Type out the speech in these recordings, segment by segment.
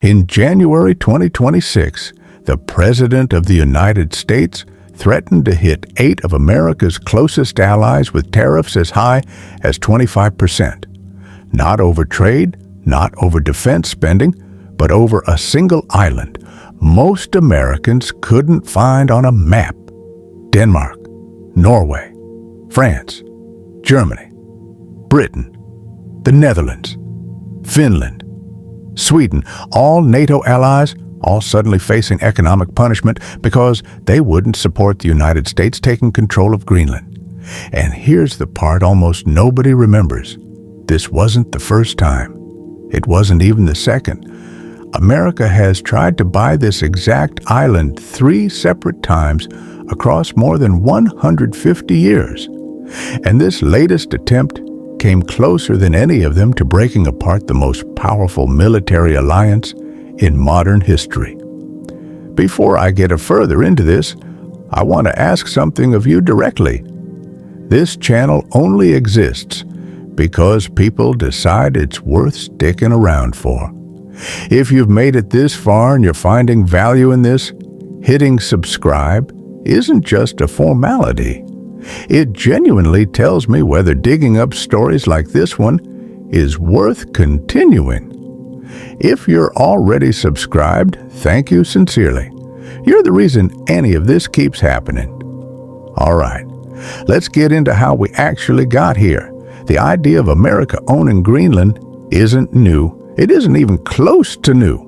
In January 2026, the President of the United States threatened to hit 8 of America's closest allies with tariffs as high as 25%. Not over trade, not over defense spending, but over a single island most Americans couldn't find on a map: Denmark, Norway, France, Germany, Britain, the Netherlands, Finland, Sweden, all NATO allies, all suddenly facing economic punishment because they wouldn't support the United States taking control of Greenland. And here's the part almost nobody remembers. This wasn't the first time. It wasn't even the second. America has tried to buy this exact island 3 separate times across more than 150 years. And this latest attempt came closer than any of them to breaking apart the most powerful military alliance in modern history. Before I get further into this, I want to ask something of you directly. This channel only exists because people decide it's worth sticking around for. If you've made it this far and you're finding value in this, hitting subscribe isn't just a formality. It genuinely tells me whether digging up stories like this one is worth continuing. If you're already subscribed, thank you sincerely. You're the reason any of this keeps happening. All right, let's get into how we actually got here. The idea of America owning Greenland isn't new. It isn't even close to new.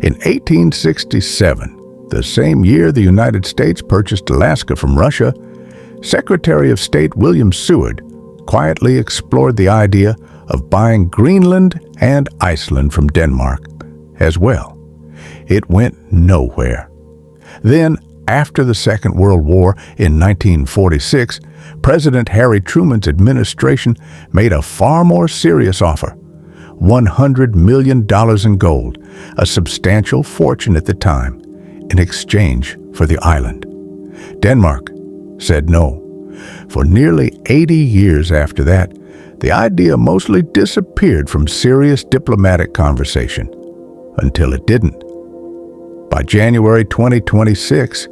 In 1867, the same year the United States purchased Alaska from Russia, Secretary of State William Seward quietly explored the idea of buying Greenland and Iceland from Denmark as well. It went nowhere. Then, after the Second World War in 1946, President Harry Truman's administration made a far more serious offer: $100 million in gold, a substantial fortune at the time, in exchange for the island. Denmark said no. For nearly 80 years after that, the idea mostly disappeared from serious diplomatic conversation, until it didn't. By January 2026,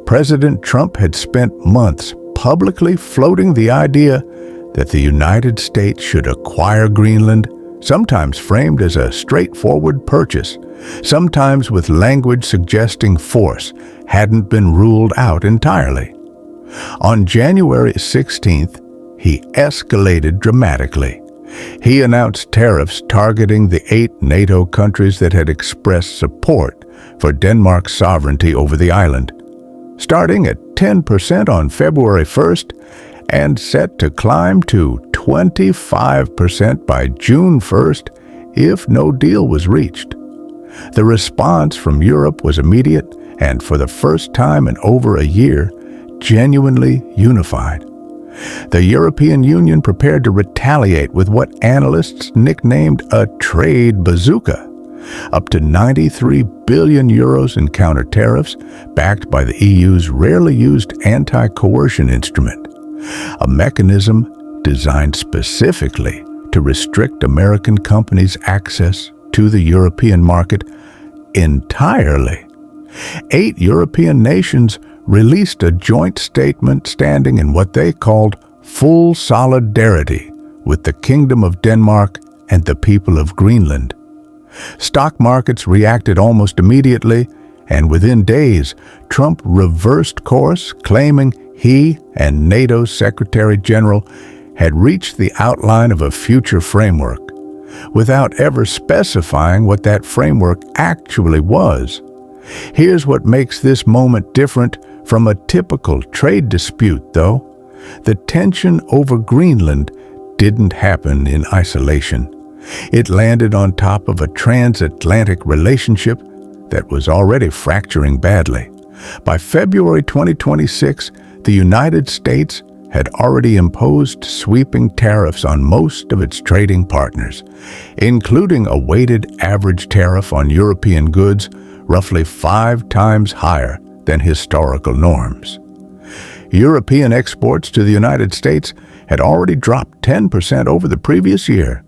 President Trump had spent months publicly floating the idea that the United States should acquire Greenland, sometimes framed as a straightforward purchase, sometimes with language suggesting force hadn't been ruled out entirely. On January 16th, he escalated dramatically. He announced tariffs targeting the 8 NATO countries that had expressed support for Denmark's sovereignty over the island, starting at 10% on February 1st and set to climb to 25% by June 1st if no deal was reached. The response from Europe was immediate and, for the first time in over a year, genuinely unified. The European Union prepared to retaliate with what analysts nicknamed a trade bazooka, up to 93 billion euros in counter tariffs, backed by the EU's rarely used anti-coercion instrument, a mechanism designed specifically to restrict American companies' access to the European market entirely. 8 European nations released a joint statement standing in what they called full solidarity with the Kingdom of Denmark and the people of Greenland. Stock markets reacted almost immediately, and within days, Trump reversed course, claiming he and NATO's Secretary General had reached the outline of a future framework, without ever specifying what that framework actually was. Here's what makes this moment different from a typical trade dispute, though. The tension over Greenland didn't happen in isolation. It landed on top of a transatlantic relationship that was already fracturing badly. By February 2026, the United States had already imposed sweeping tariffs on most of its trading partners, including a weighted average tariff on European goods roughly 5 times higher than historical norms. European exports to the United States had already dropped 10% over the previous year.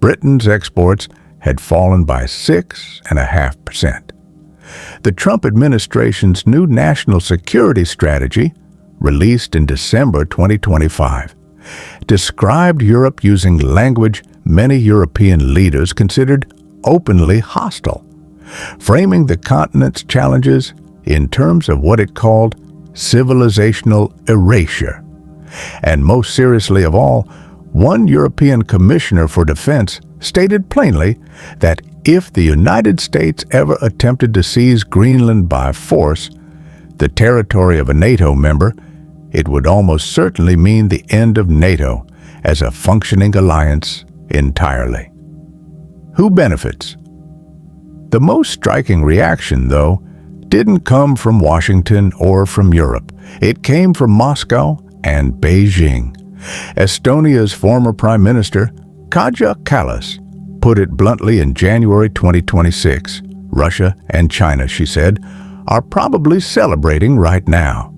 Britain's exports had fallen by 6.5%. The Trump administration's new national security strategy, released in December 2025, described Europe using language many European leaders considered openly hostile, framing the continent's challenges in terms of what it called civilizational erasure. And most seriously of all, one European Commissioner for Defense stated plainly that if the United States ever attempted to seize Greenland by force, the territory of a NATO member, it would almost certainly mean the end of NATO as a functioning alliance entirely. Who benefits? The most striking reaction, though, didn't come from Washington or from Europe. It came from Moscow and Beijing. Estonia's former Prime Minister, Kaja Kallas, put it bluntly in January 2026. Russia and China, she said, are probably celebrating right now.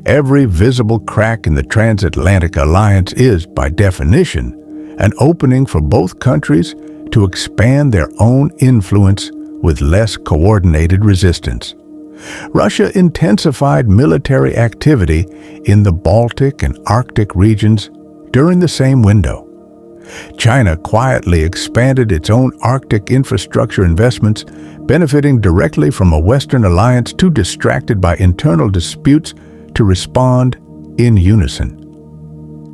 Every visible crack in the transatlantic alliance is, by definition, an opening for both countries to expand their own influence with less coordinated resistance. Russia intensified military activity in the Baltic and Arctic regions during the same window. China quietly expanded its own Arctic infrastructure investments, benefiting directly from a Western alliance too distracted by internal disputes to respond in unison.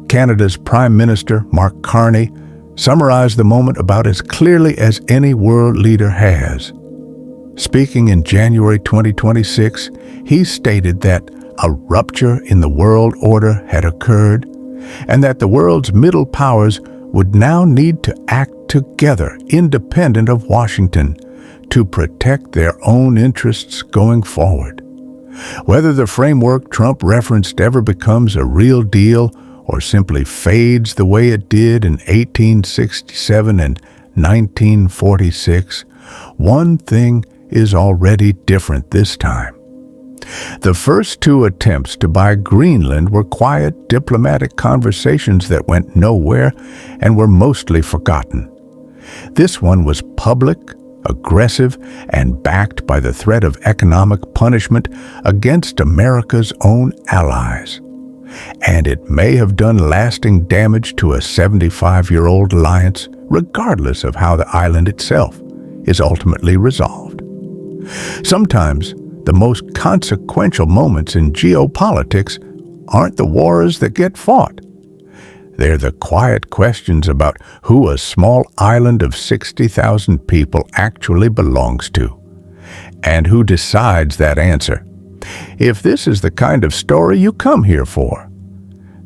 Canada's Prime Minister, Mark Carney, summarized the moment about as clearly as any world leader has. Speaking in January 2026, he stated that a rupture in the world order had occurred and that the world's middle powers would now need to act together, independent of Washington, to protect their own interests going forward. Whether the framework Trump referenced ever becomes a real deal or simply fades the way it did in 1867 and 1946, one thing is already different this time. The first two attempts to buy Greenland were quiet diplomatic conversations that went nowhere and were mostly forgotten. This one was public, aggressive, and backed by the threat of economic punishment against America's own allies. And it may have done lasting damage to a 75-year-old alliance, regardless of how the island itself is ultimately resolved. Sometimes, the most consequential moments in geopolitics aren't the wars that get fought. They're the quiet questions about who a small island of 60,000 people actually belongs to, and who decides that answer. If this is the kind of story you come here for,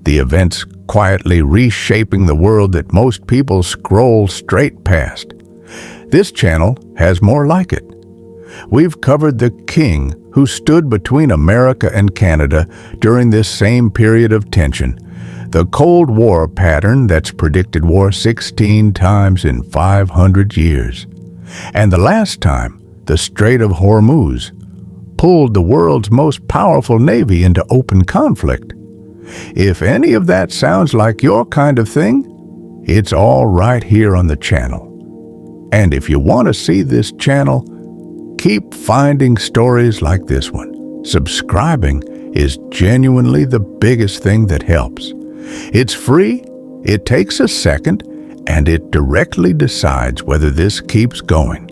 the events quietly reshaping the world that most people scroll straight past, this channel has more like it. We've covered the king who stood between America and Canada during this same period of tension, the Cold War pattern that's predicted war 16 times in 500 years, and the last time the Strait of Hormuz pulled the world's most powerful navy into open conflict. If any of that sounds like your kind of thing, it's all right here on the channel. And if you want to see this channel, keep finding stories like this one. Subscribing is genuinely the biggest thing that helps. It's free, it takes a second, and it directly decides whether this keeps going.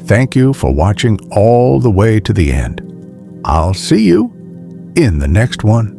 Thank you for watching all the way to the end. I'll see you in the next one.